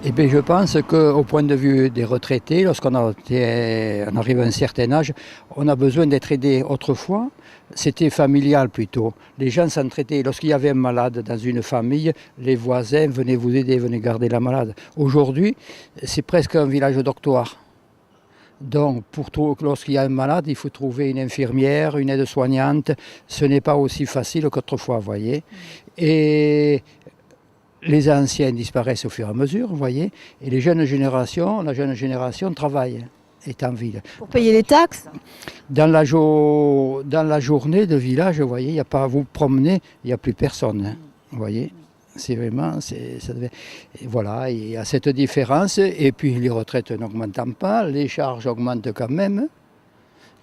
Eh bien, je pense qu'au point de vue des retraités, lorsqu'on on arrive à un certain âge, on a besoin d'être aidé. Autrefois, c'était familial plutôt. Les gens s'entraidaient. Lorsqu'il y avait un malade dans une famille, les voisins venaient vous aider, venaient garder la malade. Aujourd'hui, c'est presque un village doctoire. Donc, lorsqu'il y a un malade, il faut trouver une infirmière, une aide-soignante. Ce n'est pas aussi facile qu'autrefois, vous voyez. Et les anciens disparaissent au fur et à mesure, vous voyez, et la jeune génération travaille, est en ville. Pour payer les taxes? Dans la journée de village, vous voyez, il y a pas, vous promenez, il n'y a plus personne, hein, vous voyez. C'est vraiment, ça devait, et voilà, il y a cette différence, et puis les retraites n'augmentent pas, les charges augmentent quand même,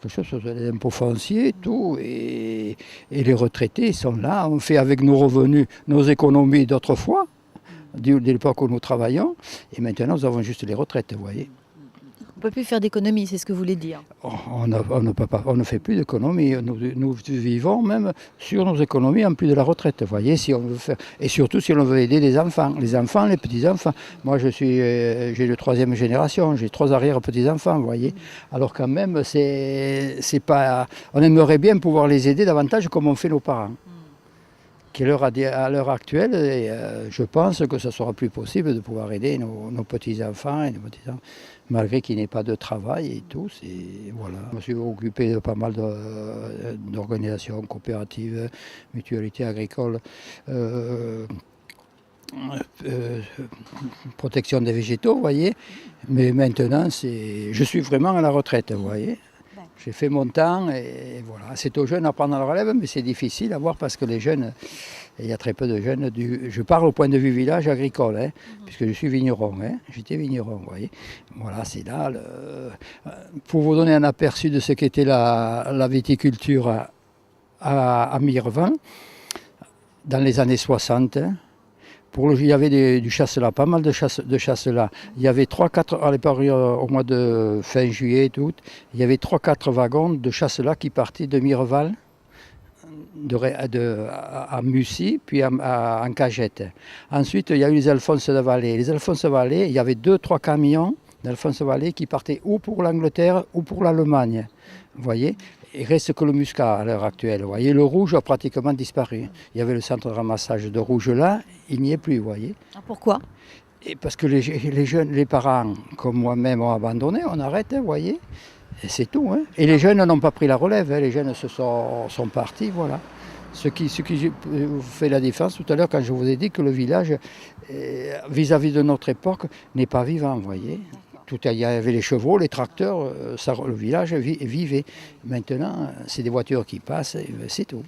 quelque chose sur les impôts fonciers, tout, et les retraités sont là, on fait avec nos revenus, nos économies d'autrefois, de l'époque où nous travaillons, et maintenant nous avons juste les retraites, vous voyez. On ne peut plus faire d'économies, c'est ce que vous voulez dire. On ne fait plus d'économies, nous vivons même sur nos économies en plus de la retraite, vous voyez, si on veut faire, et surtout si on veut aider les enfants, les petits-enfants. Moi j'ai de troisième génération, j'ai 3 arrière-petits-enfants, vous voyez. Alors quand même, c'est pas, on aimerait bien pouvoir les aider davantage comme on fait nos parents. À l'heure actuelle, je pense que ce sera plus possible de pouvoir aider nos petits-enfants et nos petits-enfants, malgré qu'il n'y ait pas de travail et tout. Voilà. Je me suis occupé de pas mal d'organisations coopératives, mutualités agricoles, protection des végétaux, vous voyez. Mais maintenant, je suis vraiment à la retraite, vous voyez. J'ai fait mon temps et voilà. C'est aux jeunes à prendre la relève, mais c'est difficile à voir parce que les jeunes, il y a très peu de jeunes. Je parle au point de vue village agricole, hein, puisque je suis vigneron. Hein, j'étais vigneron, vous voyez. Voilà, c'est là. Pour vous donner un aperçu de ce qu'était la viticulture à Mirevent, dans les années 60, hein, il y avait du chasselas, pas mal de chasselas. Il y avait 3-4, à l'époque, au mois de fin juillet, août, il y avait 3-4 wagons de chasselas qui partaient de Mireval à Mussy, puis en Cagette. Ensuite, il y a eu les Alphonse de Vallée. Les Alphonse de Vallée, il y avait 2-3 camions d'Alphonse de Vallée qui partaient ou pour l'Angleterre ou pour l'Allemagne. Vous voyez, il reste que le muscat à l'heure actuelle. Vous voyez, le rouge a pratiquement disparu. Il y avait le centre de ramassage de rouge là, il n'y est plus, vous voyez. Pourquoi? Et parce que les jeunes, les parents, comme moi-même, ont abandonné, on arrête, vous voyez. Et c'est tout. Hein. Et les jeunes n'ont pas pris la relève, hein. Les jeunes sont partis, voilà. Ce qui fait la différence tout à l'heure quand je vous ai dit que le village, vis-à-vis de notre époque, n'est pas vivant, vous voyez. Il y avait les chevaux, les tracteurs, le village vivait. Maintenant, c'est des voitures qui passent, c'est tout.